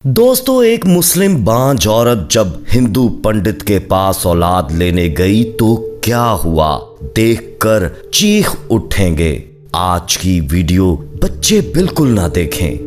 दोस्तों, एक मुस्लिम बांझ औरत जब हिंदू पंडित के पास औलाद लेने गई तो क्या हुआ, देखकर चीख उठेंगे। आज की वीडियो बच्चे बिल्कुल ना देखें।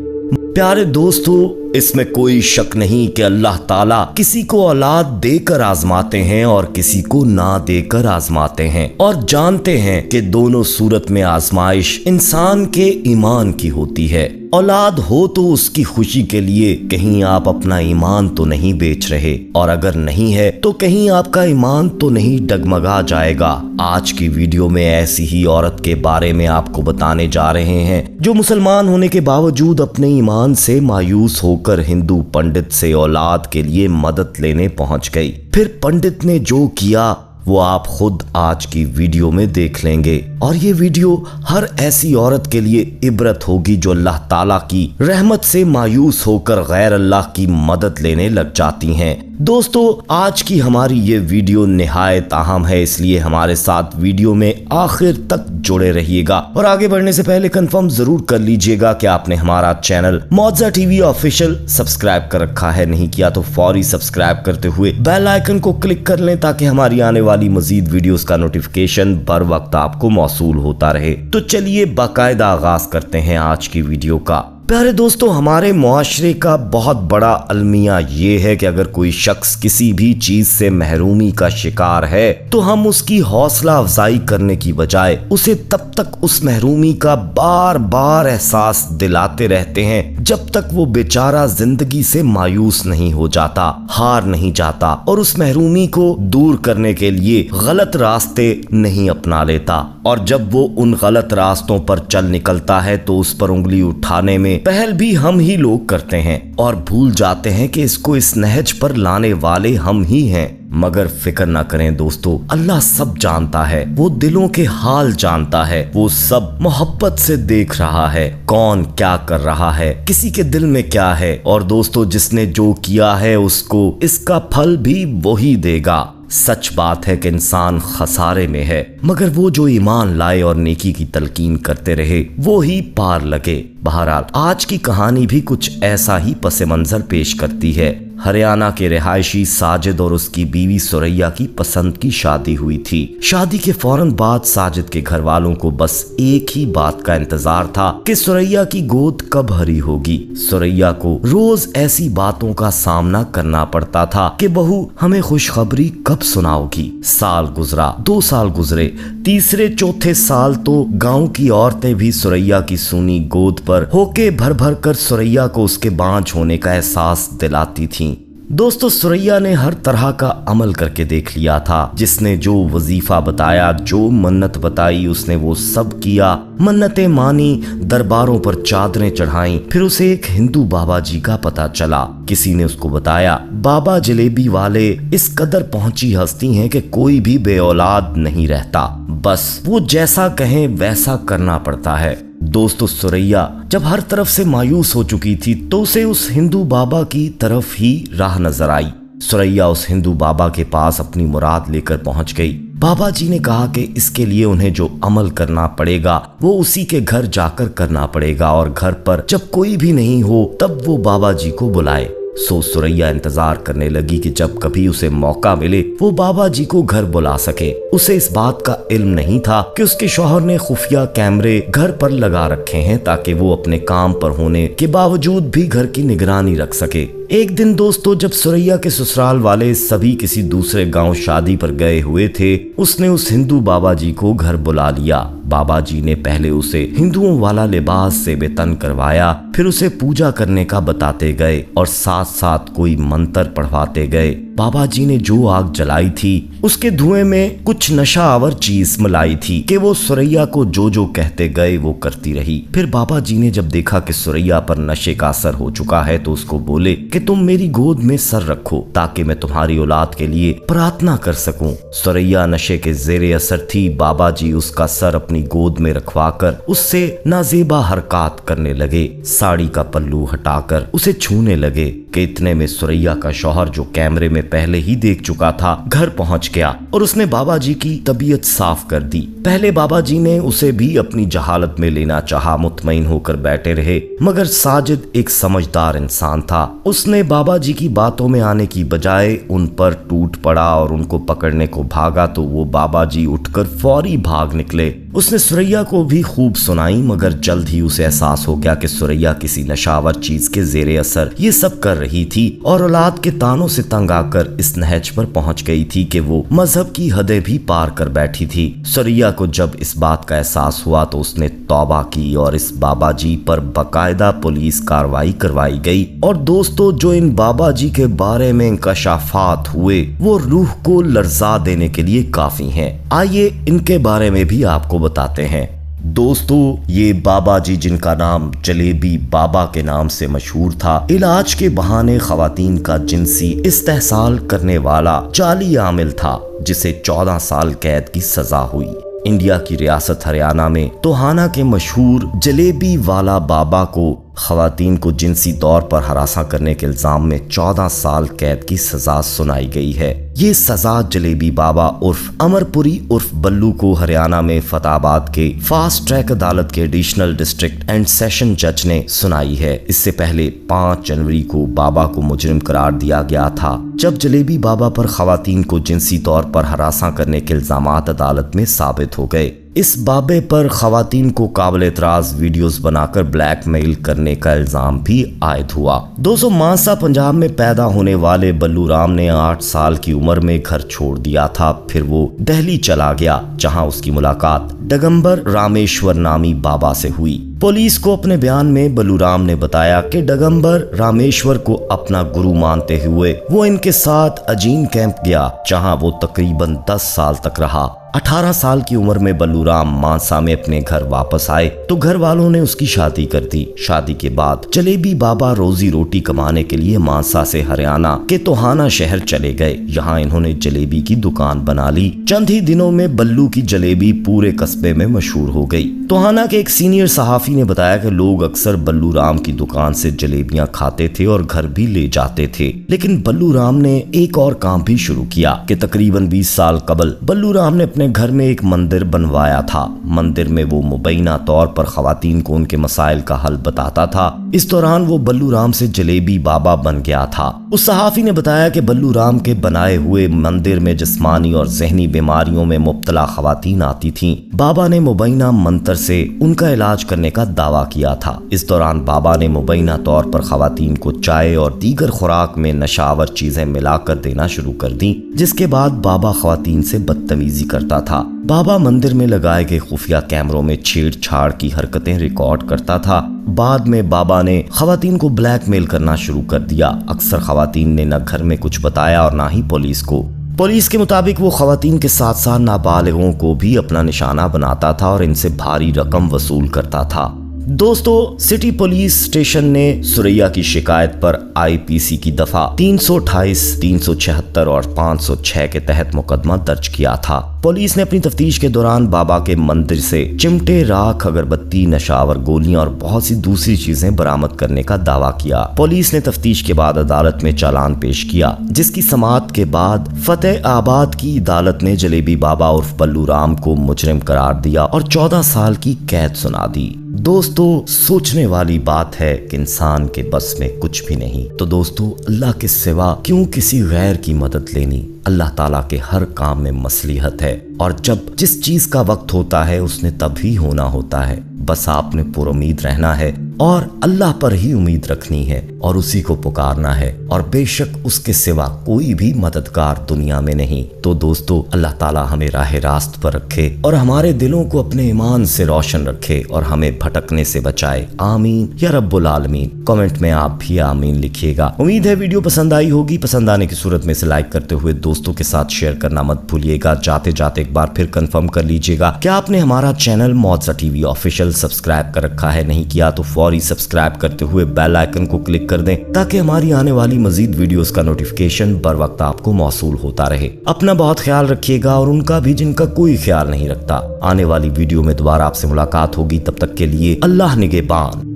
प्यारे दोस्तों, इसमें कोई शक नहीं कि अल्लाह ताला किसी को औलाद देकर आजमाते हैं और किसी को ना देकर आजमाते हैं, और जानते हैं कि दोनों सूरत में आजमाइश इंसान के ईमान की होती है। औलाद हो तो उसकी खुशी के लिए कहीं आप अपना ईमान तो नहीं बेच रहे, और अगर नहीं है तो कहीं आपका ईमान तो नहीं डगमगा जाएगा। आज की वीडियो में ऐसी ही औरत के बारे में आपको बताने जा रहे हैं जो मुसलमान होने के बावजूद अपने ईमान से मायूस होकर हिंदू पंडित से औलाद के लिए मदद लेने पहुंच गई। फिर पंडित ने जो किया वो आप खुद आज की वीडियो में देख लेंगे, और ये वीडियो हर ऐसी औरत के लिए इबरत होगी जो अल्लाह ताला की रहमत से मायूस होकर गैर अल्लाह की मदद लेने लग जाती हैं। दोस्तों, आज की हमारी ये वीडियो निहायत अहम है, इसलिए हमारे साथ वीडियो में आखिर तक जुड़े रहिएगा। और आगे बढ़ने से पहले कंफर्म जरूर कर लीजिएगा कि आपने हमारा चैनल मौजा टीवी ऑफिशियल सब्सक्राइब कर रखा है। नहीं किया तो फौरी सब्सक्राइब करते हुए बेल आइकन को क्लिक कर लें ताकि हमारी आने वाली मजीद वीडियोस का नोटिफिकेशन बर वक्त आपको मौसूल होता रहे। तो चलिए बाकायदा आगाज करते हैं आज की वीडियो का। प्यारे दोस्तों, हमारे मुआशरे का बहुत बड़ा अलमिया ये है कि अगर कोई शख्स किसी भी चीज से महरूमी का शिकार है तो हम उसकी हौसला अफजाई करने की बजाय उसे तब तक उस महरूमी का बार बार एहसास दिलाते रहते हैं जब तक वो बेचारा जिंदगी से मायूस नहीं हो जाता, हार नहीं जाता और उस महरूमी को दूर करने के लिए गलत रास्ते नहीं अपना लेता। और जब वो उन गलत रास्तों पर चल निकलता है तो उस पर उंगली उठाने में पहल भी हम ही लोग करते हैं और भूल जाते हैं कि इसको इस नहज पर लाने वाले हम ही हैं। मगर फिक्र ना करें दोस्तों, अल्लाह सब जानता है, वो दिलों के हाल जानता है, वो सब मोहब्बत से देख रहा है कौन क्या कर रहा है, किसी के दिल में क्या है। और दोस्तों, जिसने जो किया है उसको इसका फल भी वही देगा। सच बात है कि इंसान खसारे में है, मगर वो जो ईमान लाए और नेकी की तलकीन करते रहे वो ही पार लगे। बहरहाल आज की कहानी भी कुछ ऐसा ही पस मंजर पेश करती है। हरियाणा के रिहायशी साजिद और उसकी बीवी सुरैया की पसंद की शादी हुई थी। शादी के फौरन बाद साजिद के घर वालों को बस एक ही बात का इंतजार था कि सुरैया की गोद कब भरी होगी। सुरैया को रोज ऐसी बातों का सामना करना पड़ता था कि बहू हमें खुशखबरी कब सुनाओगी। साल गुजरा, 2 साल गुजरे, तीसरे चौथे साल तो गांव की औरतें भी सुरैया की सूनी गोद पर होके भर भर कर सुरैया को उसके बांझ होने का एहसास दिलाती थीं। दोस्तों, सुरैया ने हर तरह का अमल करके देख लिया था। जिसने जो वजीफा बताया, जो मन्नत बताई, उसने वो सब किया। मन्नतें मानी, दरबारों पर चादरें चढ़ाई। फिर उसे एक हिंदू बाबा जी का पता चला। किसी ने उसको बताया बाबा जलेबी वाले इस कदर पहुंची हस्ती हैं कि कोई भी बेऔलाद नहीं रहता, बस वो जैसा कहें वैसा करना पड़ता है। दोस्तों, सुरैया जब हर तरफ से मायूस हो चुकी थी तो उसे उस हिंदू बाबा की तरफ ही राह नजर आई। सुरैया उस हिंदू बाबा के पास अपनी मुराद लेकर पहुंच गई। बाबा जी ने कहा कि इसके लिए उन्हें जो अमल करना पड़ेगा वो उसी के घर जाकर करना पड़ेगा, और घर पर जब कोई भी नहीं हो तब वो बाबा जी को बुलाए। सो सुरैया इंतजार करने लगी कि जब कभी उसे मौका मिले वो बाबा जी को घर बुला सके। उसे इस बात का इल्म नहीं था कि उसके शौहर ने खुफिया कैमरे घर पर लगा रखे हैं ताकि वो अपने काम पर होने के बावजूद भी घर की निगरानी रख सके। एक दिन दोस्तों, जब सुरैया के ससुराल वाले सभी किसी दूसरे गांव शादी पर गए हुए थे, उसने उस हिंदू बाबा जी को घर बुला लिया। बाबा जी ने पहले उसे हिंदुओं वाला लिबास से बेतन करवाया, फिर उसे पूजा करने का बताते गए और साथ साथ कोई मंत्र पढ़वाते गए। बाबा जी ने जो आग जलाई थी उसके धुएं में कुछ नशा आवर चीज मिलाई थी कि वो सुरैया को जो जो कहते गए वो करती रही। फिर बाबा जी ने जब देखा कि सुरैया पर नशे का असर हो चुका है तो उसको बोले कि तुम मेरी गोद में सर रखो ताकि मैं तुम्हारी औलाद के लिए प्रार्थना कर सकूं। सुरैया नशे के जेरे असर थी। बाबा जी उसका सर अपनी गोद में रखवाकर उससे नाजेबा हरकत करने लगे। साड़ी का पल्लू हटाकर उसे छूने लगे कि इतने में सुरैया का शौहर जो कैमरे में में पहले ही देख चुका था घर पहुंच गया और उसने बाबा जी की तबीयत साफ कर दी। पहले बाबा जी ने उसे भी अपनी जहालत में लेना चाहा, मुतमईन होकर बैठे रहे, मगर साजिद एक समझदार इंसान था। उसने बाबा जी की बातों में आने की बजाय उन पर टूट पड़ा और उनको पकड़ने को भागा तो वो बाबा जी उठकर फौरी भाग निकले। उसने सुरैया को भी खूब सुनाई, मगर जल्द ही उसे एहसास हो गया कि सुरैया किसी नशावर चीज के जेरे असर ये सब कर रही थी और औलाद के तानों से तंग आकर इस नहज पर पहुंच गई थी कि वो मजहब की हदें भी पार कर बैठी थी। सुरैया को जब इस बात का एहसास हुआ तो उसने तौबा की और इस बाबा जी पर बाकायदा पुलिस कार्रवाई करवाई गई। और दोस्तों, जो इन बाबा जी के बारे में इंकशाफात हुए वो रूह को लर्जा देने के लिए काफी हैं। आइए इनके बारे में भी आपको बताते हैं। दोस्तों, ये बाबा जी जिनका नाम जलेबी बाबा के नाम से मशहूर था, इलाज के बहाने खवातीन का जिनसी इस्तेहसाल करने वाला जाली आमिल था, जिसे 14 साल कैद की सजा हुई। इंडिया की रियासत हरियाणा में तोहाना के मशहूर जलेबी वाला बाबा को खवातीन को जिनसी तौर पर हरासा करने के इल्जाम में 14 साल कैद की सजा सुनाई गई है। ये सजा जलेबी बाबा उर्फ अमरपुरी उर्फ बल्लू को हरियाणा में फतेहाबाद के फास्ट ट्रैक अदालत के एडिशनल डिस्ट्रिक्ट एंड सेशन जज ने सुनाई है। इससे पहले 5 जनवरी को बाबा को मुजरिम करार दिया गया था, जब जलेबी बाबा पर खवातीन को जिनसी तौर पर हरासा करने के इल्जामात अदालत में साबित हो गए। इस बाबे पर खवातीन को काबिल एतराज वीडियोस बनाकर ब्लैकमेल करने का इल्जाम भी आयद हुआ। 200 मानसा पंजाब में पैदा होने वाले बल्लू राम ने 8 साल की उम्र में घर छोड़ दिया था। फिर वो दिल्ली चला गया, जहां उसकी मुलाकात डगंबर रामेश्वर नामी बाबा से हुई। पुलिस को अपने बयान में बल्लू राम ने बताया कि डगंबर रामेश्वर को अपना गुरु मानते हुए वो इनके साथ अजीन कैंप गया, जहां वो तकरीबन 10 साल तक रहा। 18 साल की उम्र में बल्लू राम मानसा में अपने घर वापस आए तो घर वालों ने उसकी शादी कर दी। शादी के बाद जलेबी बाबा रोजी रोटी कमाने के लिए मानसा से हरियाणा के तोहाना शहर चले गए। यहाँ इन्होंने जलेबी की दुकान बना ली। चंद ही दिनों में बल्लू की जलेबी पूरे कस्बे में मशहूर हो गई। तोहाना के एक सीनियर सहाफी ने बताया कि लोग अक्सर बल्लू राम की दुकान से जलेबियां खाते थे और घर भी ले जाते थे। लेकिन बल्लू राम ने एक और काम भी शुरू किया कि तकरीबन 20 साल कबल बल्लू राम ने अपने घर में एक मंदिर बनवाया था। मंदिर में वो मुबैना तौर पर खवातीन को उनके मसाइल का हल बताता था। इस दौरान वो बल्लू राम से जलेबी बाबा बन गया था। उस सहाफी ने बताया कि बल्लू राम के बनाए हुए मंदिर में जिस्मानी और जहनी बीमारियों में मुब्तला खवातीन आती थीं। बाबा ने मुबैना मंत्र से उनका इलाज करने का दावा किया था। इस दौरान बाबा ने मुबैना तौर पर खवातीन को चाय और दीगर खुराक में नशावर चीजें मिलाकर देना शुरू कर दी, जिसके बाद बाबा खवातीन से बदतमीजी करता था। बाबा मंदिर में लगाए गए खुफिया कैमरों में छेड़छाड़ की हरकतें रिकॉर्ड करता था। बाद में बाबा ने खवातीन को ब्लैकमेल करना शुरू कर दिया। अक्सर खवातीन ने न घर में कुछ बताया और ना ही पुलिस को। पुलिस के मुताबिक वो खवातीन के साथ साथ नाबालिगों को भी अपना निशाना बनाता था और इनसे भारी रकम वसूल करता था। दोस्तों, सिटी पुलिस स्टेशन ने सुरैया की शिकायत पर आईपीसी की दफा 328, 376 और 506 के तहत मुकदमा दर्ज किया था। पुलिस ने अपनी तफ्तीश के दौरान बाबा के मंदिर से चिमटे, राख, अगरबत्ती, नशावर गोलियां और बहुत सी दूसरी चीजें बरामद करने का दावा किया। पुलिस ने तफ्तीश के बाद अदालत में चालान पेश किया, जिसकी समाअत के बाद फतेहाबाद की अदालत ने जलेबी बाबा उर्फ बल्लू राम को मुजरिम करार दिया और 14 साल की कैद सुना दी। दोस्तों, सोचने वाली बात है कि इंसान के बस में कुछ भी नहीं, तो दोस्तों अल्लाह के सिवा क्यों किसी गैर की मदद लेनी। अल्लाह ताला के हर काम में मसलिहत है और जब जिस चीज का वक्त होता है उसने तभी होना होता है। बस आपने पुरुमीद रहना है और अल्लाह पर ही उम्मीद रखनी है और उसी को पुकारना है और बेशक उसके सिवा कोई भी मददगार दुनिया में नहीं। तो दोस्तों, अल्लाह ताला हमें राह रास्त पर रखे और हमारे दिलों को अपने ईमान से रोशन रखे और हमें भटकने से बचाए। आमीन या रब्बुल आलमीन। कमेंट में आप भी आमीन लिखिएगा। उम्मीद है वीडियो पसंद आई होगी। पसंद आने की सूरत में इसे लाइक करते हुए दोस्तों के साथ शेयर करना मत भूलिएगा। जाते जाते एक बार फिर कंफर्म कर लीजिएगा क्या आपने हमारा चैनल मौजा टीवी ऑफिशियल सब्सक्राइब कर रखा है। नहीं किया तो फौरी सब्सक्राइब करते हुए बेल आइकन को क्लिक कर दें ताकि हमारी आने वाली मजीद वीडियोस का नोटिफिकेशन बर वक्त आपको मौसूल होता रहे। अपना बहुत ख्याल रखिएगा और उनका भी जिनका कोई ख्याल नहीं रखता। आने वाली वीडियो में दोबारा आपसे मुलाकात होगी। तब तक के लिए अल्लाह निगहबान।